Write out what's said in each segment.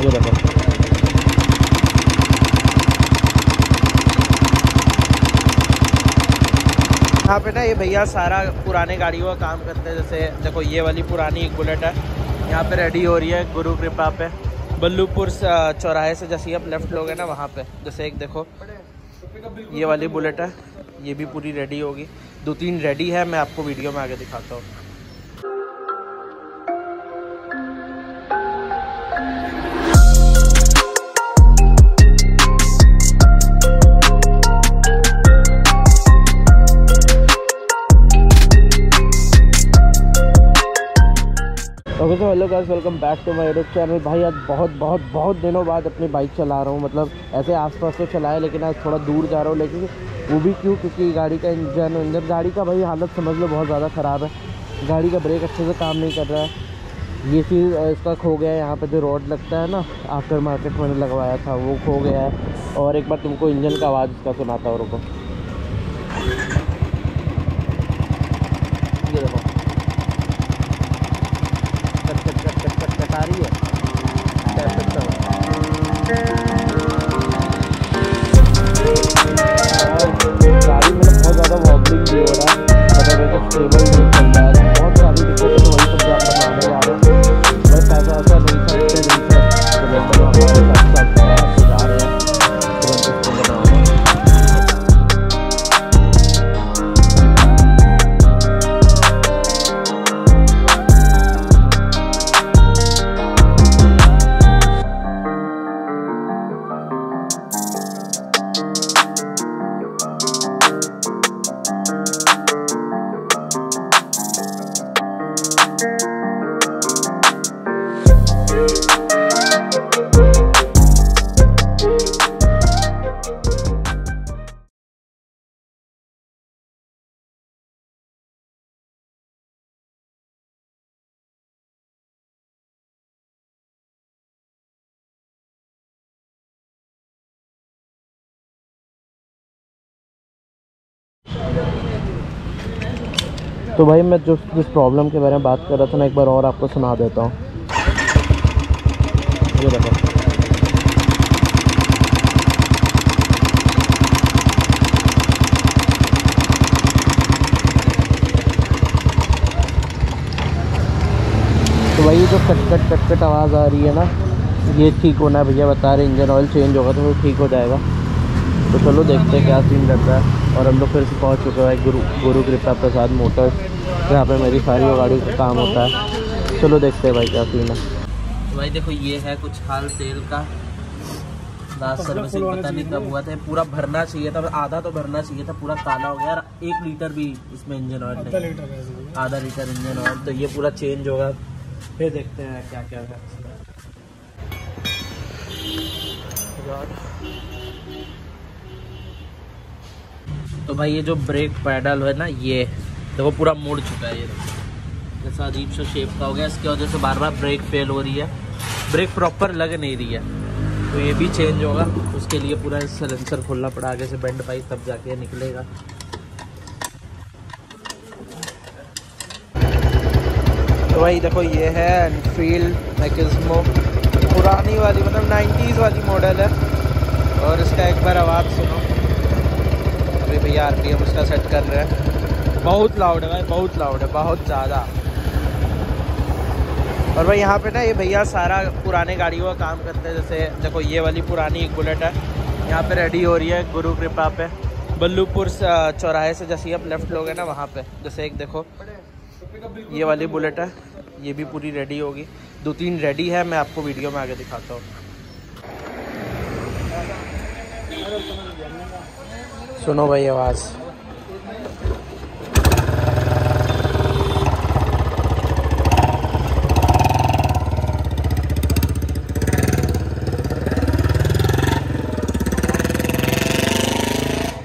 ये देखो यहाँ पे ना ये भैया सारा पुराने गाड़ियों का काम करते हैं। जैसे देखो ये वाली पुरानी एक बुलेट है, यहाँ पे रेडी हो रही है गुरु कृपा पे, बल्लूपुर चौराहे से जैसे आप लेफ्ट लोगे ना वहाँ पे। जैसे एक देखो ये वाली बुलेट है, ये भी पूरी रेडी होगी। 2-3 रेडी है, मैं आपको वीडियो में आगे दिखाता हूँ। ओके तो hello guys, welcome back to my YouTube channel. भाई आज बहुत दिनों बाद अपनी बाइक चला रहा हूँ। मतलब ऐसे आसपास तो चलाया, लेकिन आज थोड़ा दूर जा रहा हूँ। लेकिन वो भी क्यों? क्योंकि गाड़ी का इंजन गाड़ी का भाई हालत समझ लो बहुत ज़्यादा ख़राब है। गाड़ी का ब्रेक अच्छे से काम नहीं कर रहा है। ये चीज़ इसका खो गया है। यहाँ पे जो रॉड लगता है ना, आफ्टर मार्केट मैंने लगवाया था, वो खो गया है। और एक बार तुमको इंजन का आवाज़ इसका सुनाता हूँ, रुको। ये देखो कट आ रही है। गाड़ी में बहुत ज़्यादा वॉबलिंग भी हो रहा है, मतलब स्टेबल नहीं चल रहा है। बहुत सारी दिक्कतें, तो वही सब बनाने जा रहे हैं। बस ऐसा ऐसा नहीं सकते जा रहे हैं तुरंत इसको बनाओ। तो भाई मैं जिस प्रॉब्लम के बारे में बात कर रहा था ना, एक बार और आपको सुना देता हूँ। ये देखो तो भाई जो कट आवाज़ आ रही है ना, ये ठीक होना है। भैया बता रहे इंजन ऑयल चेंज होगा तो वो ठीक हो जाएगा। तो चलो देखते हैं क्या सीन रहता है। और हम लोग फिर से पहुंच चुके हैं गुरु कृपा प्रसाद मोटर्स, जहाँ पे मेरी सारी गाड़ी का काम होता है। चलो देखते हैं भाई क्या सीन है। तो भाई देखो ये है कुछ हाल तेल का। लास्ट सर्विसिंग पता नहीं कब हुआ था। पूरा भरना चाहिए था, आधा तो भरना चाहिए था, पूरा काला हो गया। 1 लीटर भी इसमें इंजन ऑयल नहीं, आधा लीटर इंजन ऑयल। तो ये पूरा चेंज होगा, फिर देखते हैं क्या क्या है। तो भाई ये जो ब्रेक पैडल है ना, ये देखो पूरा मुड़ चुका है। ये देखो जैसा अजीब सा शेप का हो गया। इसकी वजह से बार बार ब्रेक फेल हो रही है, ब्रेक प्रॉपर लग नहीं रही है। तो ये भी चेंज होगा। उसके लिए पूरा सिलेंसर खोलना पड़ा आगे से, बेंड पाइप, तब जाके निकलेगा। तो भाई देखो ये है एनफील्ड मैक्सिमो, पुरानी वाली, मतलब 90s वाली मॉडल है। और इसका एक बार आवाज़ सुनो। अभी भैया RPM उसका सेट कर रहे हैं। बहुत लाउड है भाई, बहुत लाउड है, बहुत ज़्यादा। और भाई यहाँ पे ना ये भैया सारा पुराने गाड़ियों का काम करते हैं। जैसे देखो ये वाली पुरानी एक बुलेट है, यहाँ पे रेडी हो रही है गुरु कृपा पे, बल्लूपुर चौराहे से जैसे आप लेफ्ट लोगे ना वहाँ पे। जैसे एक देखो ये वाली बुलेट है, ये भी पूरी रेडी होगी। 2-3 रेडी है, मैं आपको वीडियो में आगे दिखाता हूँ। सुनो भाई आवाज़।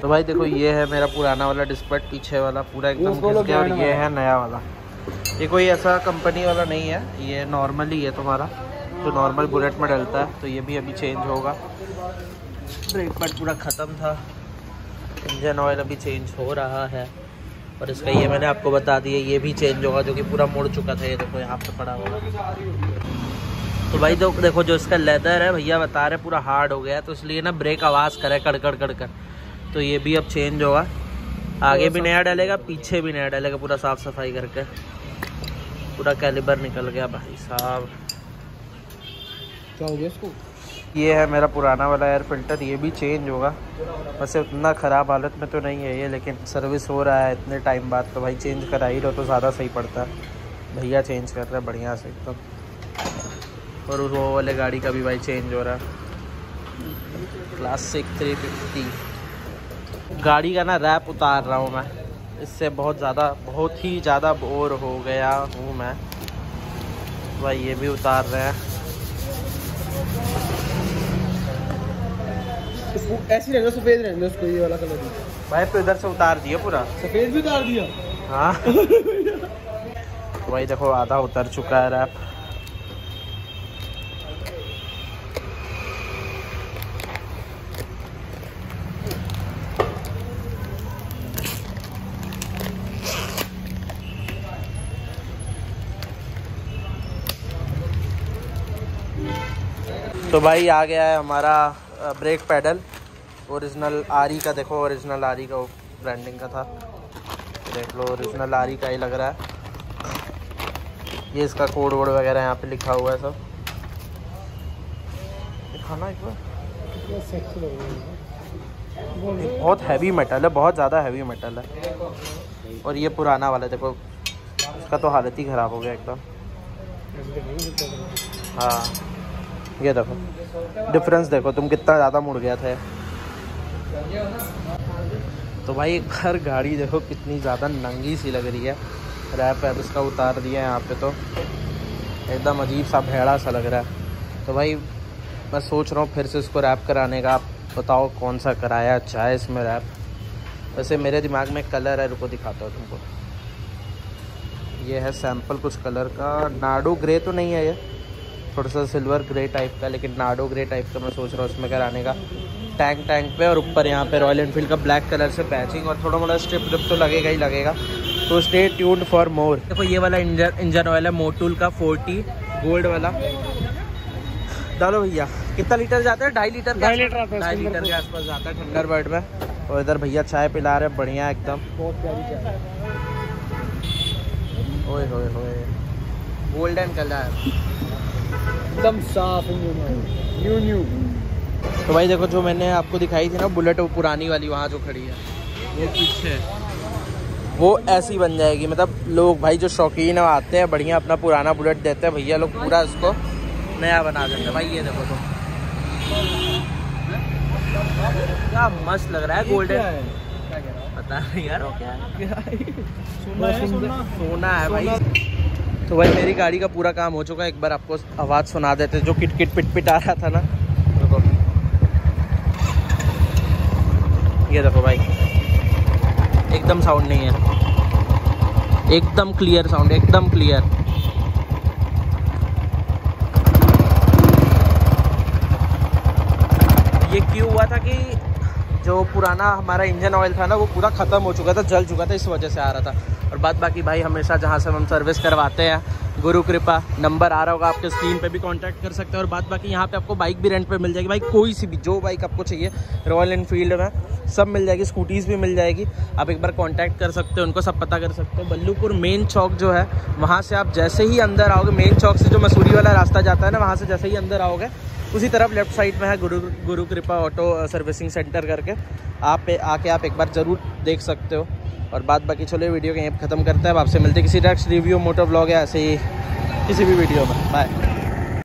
तो भाई देखो ये है मेरा पुराना वाला डिस्प्ले, पीछे वाला पूरा एकदम घिस गया। और ये है नया वाला। ये कोई ऐसा कंपनी वाला नहीं है, ये नॉर्मल ही है तुम्हारा, जो नॉर्मल बुलेट में डलता है। तो ये भी अभी चेंज होगा। ब्रेक पैड पूरा ख़त्म था, इंजन ऑयल अभी चेंज हो रहा है। और इसका ये मैंने आपको बता दिया, ये भी चेंज होगा, जो कि पूरा मुड़ चुका था। ये देखो यहाँ पे पड़ा हुआ। तो भाई देखो जो इसका लेदर है भैया बता रहे पूरा हार्ड हो गया है, तो इसलिए ना ब्रेक आवाज़ करे कड़कड़ कड़कड़। तो ये भी अब चेंज होगा, आगे भी नया डालेगा पीछे भी नया डालेगा, पूरा साफ़ सफाई करके। पूरा कैलिबर निकल गया भाई साहब। क्या हो गया इसको? ये है मेरा पुराना वाला एयर फिल्टर, ये भी चेंज होगा। वैसे उतना ख़राब हालत में तो नहीं है ये, लेकिन सर्विस हो रहा है इतने टाइम बाद तो भाई चेंज करा ही लो तो ज़्यादा सही पड़ता है। भैया चेंज कर रहे हैं बढ़िया से एकदम। और वो वाले गाड़ी का भी भाई चेंज हो रहा है, क्लासिक 350। गाड़ी का ना रैप उतार रहा हूँ मैं, इससे बहुत ही ज़्यादा बोर हो गया हूँ मैं भाई। ये भी उतार रहे हैं। ऐसी रहना, सफेद रहना उसको, ये वाला कलर भाई तो इधर से उतार दिया पूरा, सफेद भी उतार दिया। हाँ तो भाई देखो आधा उतर चुका है रैप। तो भाई आ गया है हमारा ब्रेक पैडल ओरिजिनल आरी का। देखो ओरिजिनल आरी का ब्रांडिंग का था, देख लो ओरिजिनल आरी का ही लग रहा है। ये इसका कोड वोड वगैरह यहाँ पे लिखा हुआ है सब। दिखाना एक बार, बहुत हैवी मेटल है, बहुत ज़्यादा हैवी मेटल है। और ये पुराना वाला देखो, इसका तो हालत ही ख़राब हो गया एकदम। हाँ ये देखो डिफरेंस, देखो तुम कितना ज़्यादा मुड़ गया था। तो भाई एक बार गाड़ी देखो कितनी ज़्यादा नंगी सी लग रही है। रैप वैप इसका उतार दिया है यहाँ पे, तो एकदम अजीब सा भेड़ा सा लग रहा है। तो भाई मैं सोच रहा हूँ फिर से इसको रैप कराने का। आप बताओ कौन सा कराया अच्छा है इसमें रैप। वैसे मेरे दिमाग में कलर है, रुको दिखाता हूँ तुमको। ये है सैम्पल कुछ कलर का, नाडो ग्रे तो नहीं है ये, थोड़ा सा सिल्वर ग्रे टाइप का, लेकिन नाडो ग्रे टाइप का मैं सोच रहा हूँ इसमें कराने का। टैंक पे और ऊपर यहाँ पे रॉयल एनफील्ड का ब्लैक कलर से पैचिंग और थोड़ा मोड़ा स्ट्रिप व्रिप तो लगेगा ही लगेगा। तो स्टे ट्यून्ड फॉर मोर। देखो ये वाला इंजन ऑयल है मोटूल का 40 गोल्ड वाला। डालो भैया। कितना लीटर जाता है? 2.5 लीटर। 2.5 लीटर आता है, 2.5 लीटर के आसपास जाता है थंडरबर्ड में। और इधर भैया चाय पिला रहे बढ़िया एकदम, बहुत प्यारी चाय, ओए होए होए गोल्डन कलर एकदम साफ न्यू। तो भाई देखो जो मैंने आपको दिखाई थी ना बुलेट, वो पुरानी वाली वहाँ जो खड़ी है वो पीछे, वो ऐसी बन जाएगी। मतलब लोग भाई जो शौकीन है आते हैं बढ़िया अपना पुराना बुलेट देते हैं, भैया लोग पूरा इसको नया बना देते हैं। भाई ये देखो तो क्या मस्त लग रहा है। गोल्डन पता नहीं यार क्या है, सोना है भाई। तो भाई मेरी गाड़ी का पूरा काम हो चुका है। एक बार आपको आवाज़ सुना देते जो किट किट पिट पिट आ रहा था ना, देखो ये देखो भाई एकदम साउंड नहीं है, एकदम क्लियर साउंड, एकदम क्लियर। ये क्यों हुआ था कि जो पुराना हमारा इंजन ऑयल था ना वो पूरा ख़त्म हो चुका था, जल चुका था, इस वजह से आ रहा था। और बाद बाकी भाई हमेशा जहाँ से हम सर्विस करवाते हैं गुरु कृपा, नंबर आ रहा होगा आपके स्क्रीन पे, भी कांटेक्ट कर सकते हैं। और बाद बाकी यहाँ पे आपको बाइक भी रेंट पे मिल जाएगी भाई, कोई सी भी जो बाइक आपको चाहिए रॉयल एनफील्ड में सब मिल जाएगी, स्कूटीज़ भी मिल जाएगी। आप एक बार कांटेक्ट कर सकते हो, उनको सब पता कर सकते हो। बल्लूपुर मेन चौक जो है वहाँ से आप जैसे ही अंदर आओगे, मेन चौक से जो मसूरी वाला रास्ता जाता है ना, वहाँ से जैसे ही अंदर आओगे उसी तरफ लेफ्ट साइड में है गुरु कृपा ऑटो सर्विसिंग सेंटर करके। आप आके आप एक बार ज़रूर देख सकते हो। और बात बाकी चलो वीडियो को यहीं ख़त्म करते हैं। अब आपसे मिलते किसी नेक्स्ट रिव्यू मोटो व्लॉग या ऐसे ही किसी भी वीडियो में। बाय।